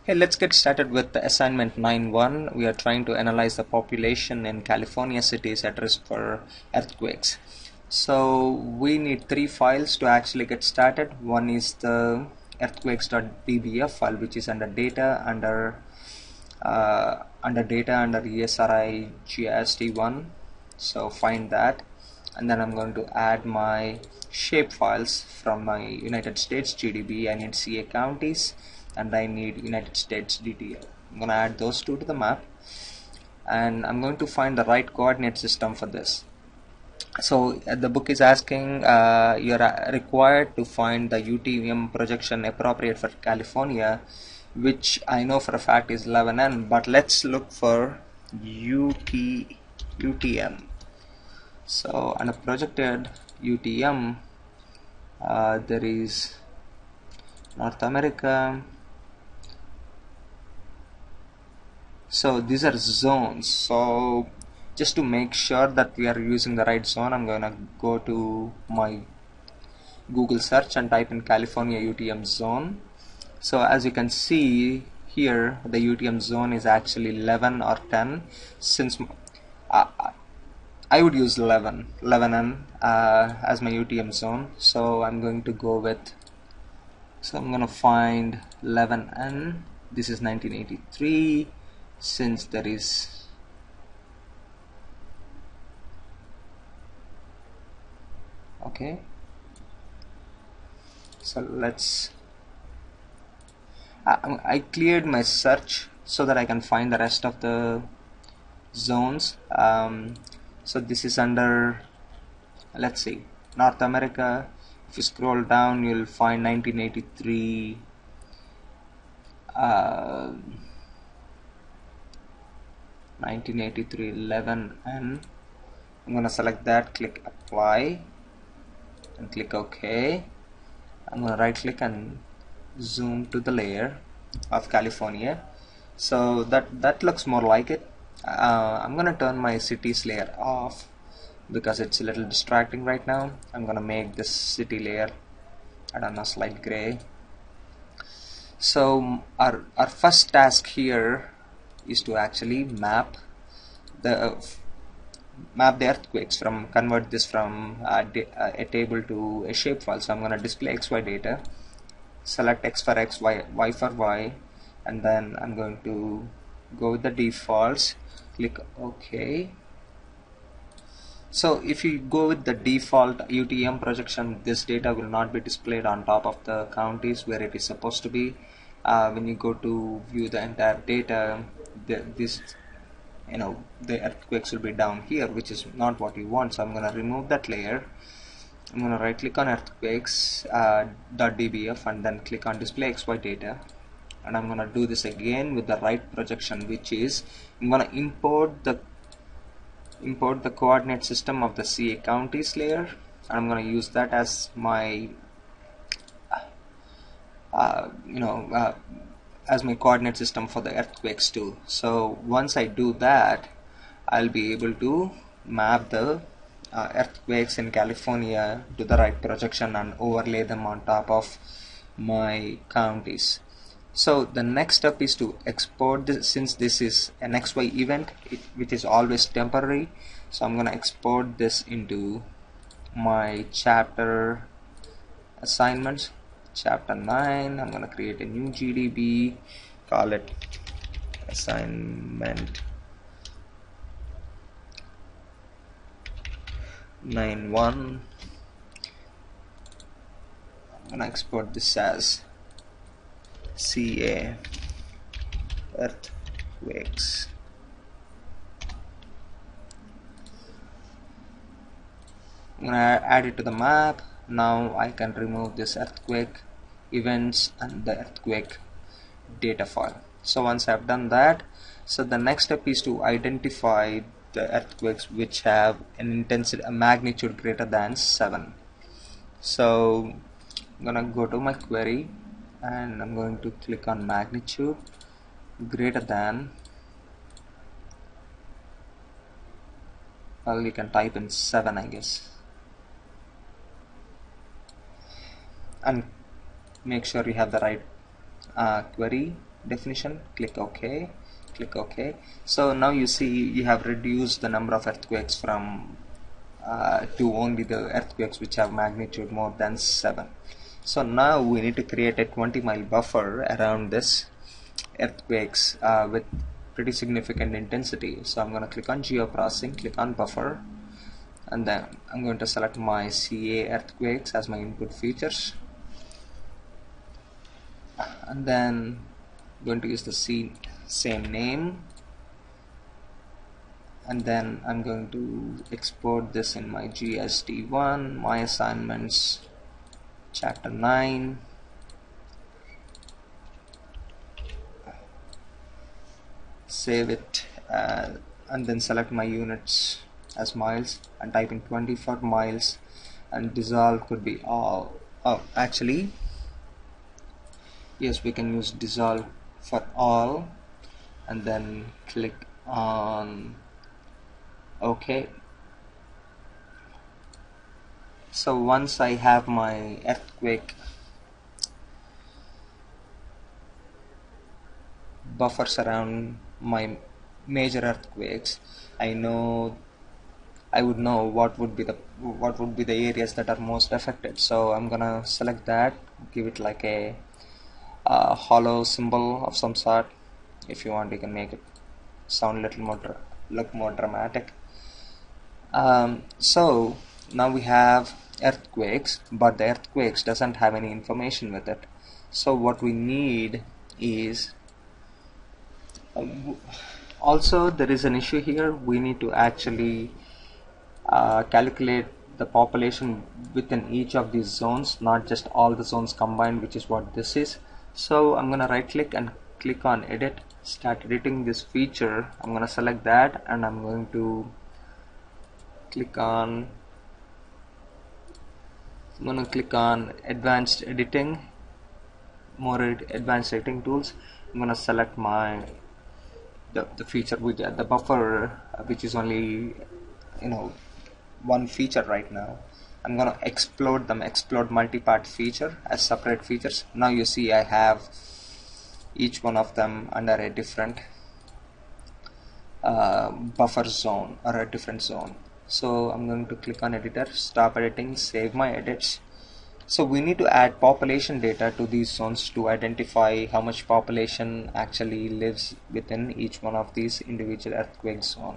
Hey, let's get started with the assignment 9.1. We are trying to analyze the population in California cities at risk for earthquakes. So we need three files to actually get started. One is the earthquakes.dbf file, which is under data under ESRI GIST1. So find that, and then I'm going to add my shape files from my United States GDB. I need CA counties and I need United States DTL. I'm going to add those two to the map, and I'm going to find the right coordinate system for this. So the book is asking you're required to find the UTM projection appropriate for California, which I know for a fact is 11N, but let's look for UTM. So on a projected UTM, there is North America. So these are zones. So just to make sure that we are using the right zone, I'm going to go to my Google search and type in California UTM zone. So as you can see here, the UTM zone is actually 11 or 10. Since I would use 11N as my UTM zone, so I'm going to go with, so I'm going to find 11N. This is 1983. Since there is okay, so let's I cleared my search so that I can find the rest of the zones. So this is under, let's see, North America. If you scroll down, you'll find 1983 11N. I'm gonna select that, click apply and click OK. I'm gonna right click and zoom to the layer of California. So that looks more like it. I'm gonna turn my cities layer off because it's a little distracting right now. I'm gonna make this city layer, I don't know, slight gray. So our first task here is to actually map the earthquakes, convert this from a table to a shapefile. So I'm going to display XY data, select X for X, Y for Y, and then I'm going to go with the defaults, click OK. So if you go with the default UTM projection, this data will not be displayed on top of the counties where it is supposed to be. When you go to view the entire data, the earthquakes will be down here, which is not what you want. So I'm going to remove that layer. I'm going to right click on earthquakes .dbf and then click on display XY data, and I'm going to do this again with the right projection, which is I'm going to import the coordinate system of the CA counties layer, and I'm going to use that as my as my coordinate system for the earthquakes too. So once I do that, I'll be able to map the earthquakes in California to the right projection and overlay them on top of my counties. So the next step is to export this, since this is an XY event which is always temporary. So I'm going to export this into my chapter assignments, chapter 9. I'm going to create a new GDB, call it assignment 9.1. I'm going to export this as CA earthquakes. I'm going to add it to the map. Now I can remove this earthquake events and the earthquake data file. So once I've done that, so the next step is to identify the earthquakes which have an intensity, a magnitude greater than 7. So I'm gonna go to my query and I'm going to click on magnitude greater than, well, you can type in 7, I guess, and make sure you have the right query. definition, click OK, click OK. So now you see you have reduced the number of earthquakes from to only the earthquakes which have magnitude more than 7. So now we need to create a 20-mile buffer around this earthquakes with pretty significant intensity. So I'm going to click on geoprocessing, click on buffer, and then I'm going to select my CA earthquakes as my input features, and then I'm going to use the same name, and then I'm going to export this in my GST1, my assignments, chapter 9, save it, and then select my units as miles and type in 24 miles, and dissolve could be all. Oh, actually yes, we can use dissolve for all, and then click on OK. So once I have my earthquake buffers around my major earthquakes, I would know what would be the areas that are most affected. So I'm gonna select that, give it like a hollow symbol of some sort. If you want, you can make it sound a little more look more dramatic. So now we have earthquakes, but the earthquakes doesn't have any information with it. So what we need is also there is an issue here. We need to actually calculate the population within each of these zones, not just all the zones combined, which is what this is. So I'm gonna right click and click on edit, start editing this feature. I'm gonna select that, and I'm going to click on advanced editing, more advanced editing tools. I'm gonna select the feature with the buffer, which is only one feature right now. I'm gonna explode multi-part feature as separate features. Now you see I have each one of them under a different buffer zone or a different zone. So I'm going to click on editor, stop editing, save my edits. So we need to add population data to these zones to identify how much population actually lives within each one of these individual earthquake zone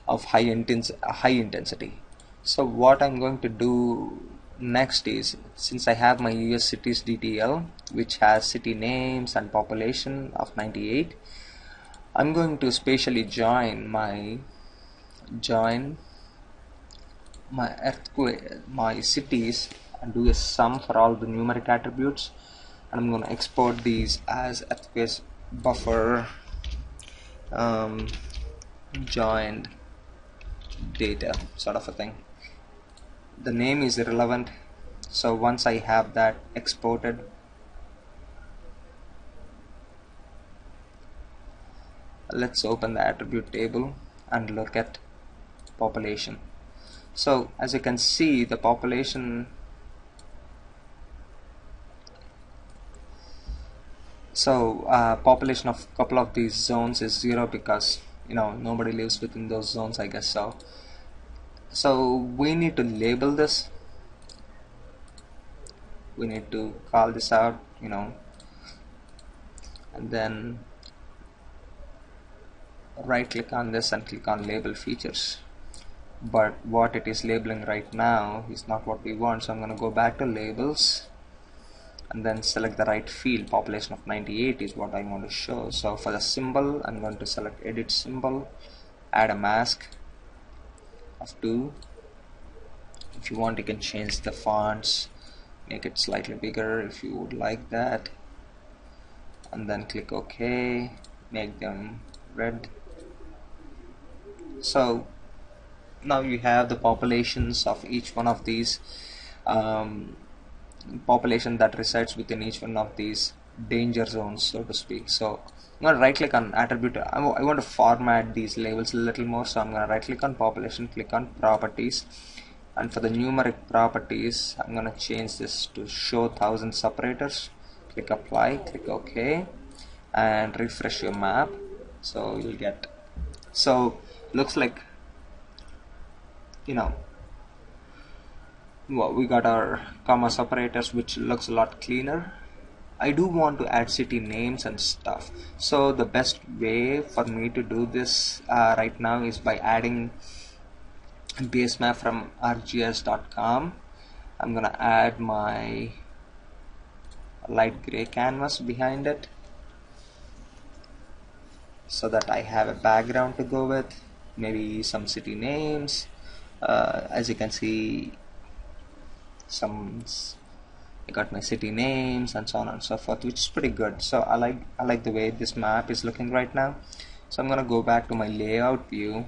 of high intensity. So what I'm going to do next is, since I have my US cities DTL, which has city names and population of 98, I'm going to spatially join my cities and do a sum for all the numeric attributes, and I'm going to export these as earthquake buffer joined data sort of a thing. The name is irrelevant. So once I have that exported, let's open the attribute table and look at population. So as you can see, the population, population of a couple of these zones is 0 because nobody lives within those zones, I guess so. So we need to label this. We need to call this out, and then right click on this and click on label features. But what it is labeling right now is not what we want, so I'm going to go back to labels and then select the right field. Population of 98 is what I want to show. So for the symbol, I'm going to select edit symbol, add a mask of 2. If you want, you can change the fonts, make it slightly bigger if you would like that, and then click OK, make them red. So now you have the populations of each one of these population that resides within each one of these danger zones, so to speak. So I'm going to right click on attribute. I want to format these labels a little more, so I'm going to right click on population, click on properties, and for the numeric properties I'm going to change this to show 1000 separators. Click apply, click OK, and refresh your map, so you'll get, so looks like, you know, well, we got our comma separators, which looks a lot cleaner. I do want to add city names and stuff, so the best way for me to do this right now is by adding base map from rgs.com. I'm gonna add my light gray canvas behind it so that I have a background to go with, maybe some city names. As you can see, I got my city names and so on and so forth, which is pretty good. So I like the way this map is looking right now. So I'm gonna go back to my layout view,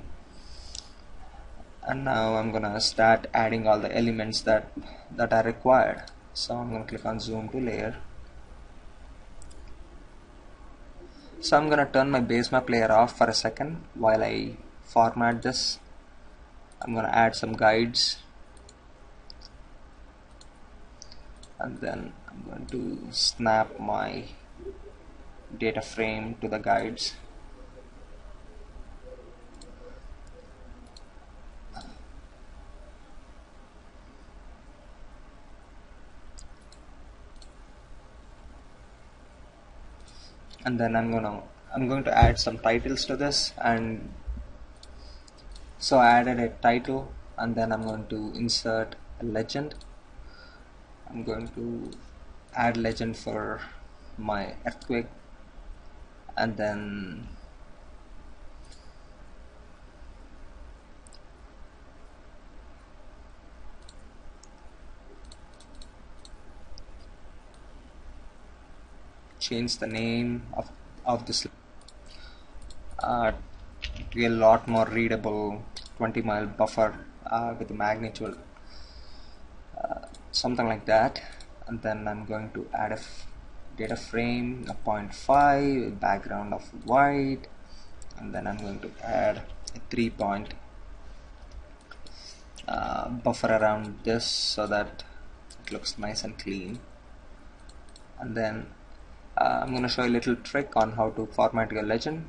and now I'm gonna start adding all the elements that are required. So I'm gonna click on zoom to layer. So I'm gonna turn my base map layer off for a second while I format this. I'm gonna add some guides, and then I'm going to snap my data frame to the guides. And then I'm going to add some titles to this, and so I added a title, and then I'm going to insert a legend. I'm going to add legend for my earthquake, and then change the name of this to a lot more readable 20-mile buffer with the magnitude, something like that. And then I'm going to add a data frame of 0.5, background of white, and then I'm going to add a 3-point buffer around this so that it looks nice and clean. And then I'm going to show you a little trick on how to format your legend.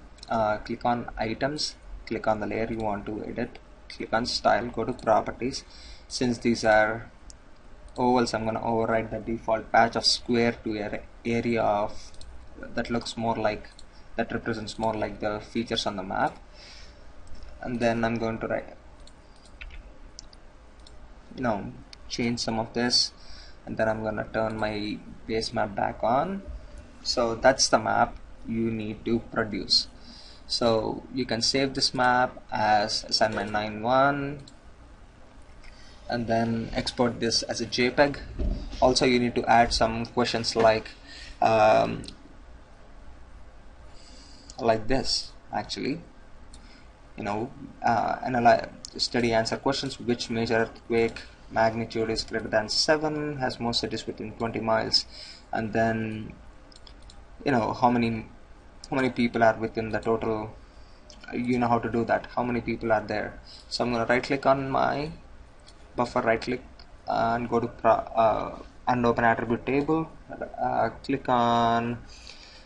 Click on items, click on the layer you want to edit, click on style, go to properties. Since these are ovals, I'm going to override the default patch of square to an area of that looks more like, that represents more like the features on the map. And then I'm going to change some of this, and then I'm going to turn my base map back on. So that's the map you need to produce. So you can save this map as assignment 9.1 and then export this as a JPEG. Also, you need to add some questions like this actually, analyze, study, answer questions. Which major earthquake magnitude is greater than 7, has most cities within 20 miles, and then how many people are within the total. You know how to do that, how many people are there. So I'm going to right click on my buffer, right click and go to and open attribute table, click on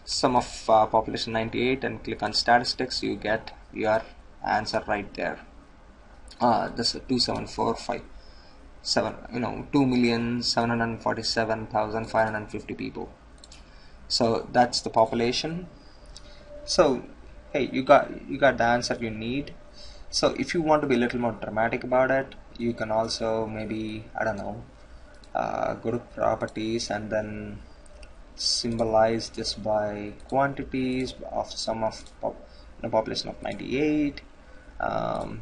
sum of population 98 and click on statistics. You get your answer right there. This is 27457, 2,747,550 people. So that's the population. So hey, you got the answer you need. So if you want to be a little more dramatic about it, you can also maybe, I don't know, go to properties and then symbolize this by quantities of sum of population of 98, and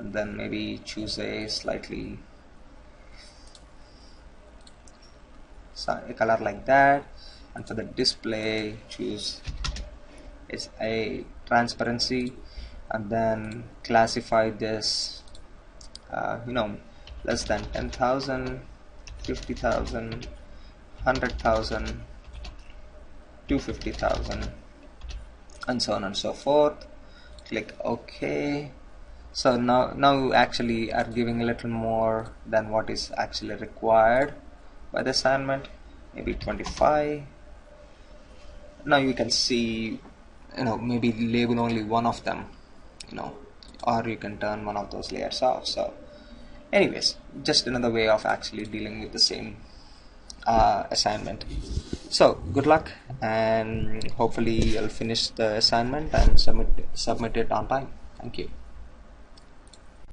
then maybe choose a slightly a color like that, and for the display choose is a transparency, and then classify this less than 10,000, 50,000, 100,000, 250,000, and so on and so forth. Click OK. So now you actually are giving a little more than what is actually required by the assignment, maybe 25. Now you can see, maybe label only one of them, you know or you can turn one of those layers off. So anyways, just another way of actually dealing with the same assignment. So good luck, and hopefully you'll finish the assignment and submit it on time. Thank you.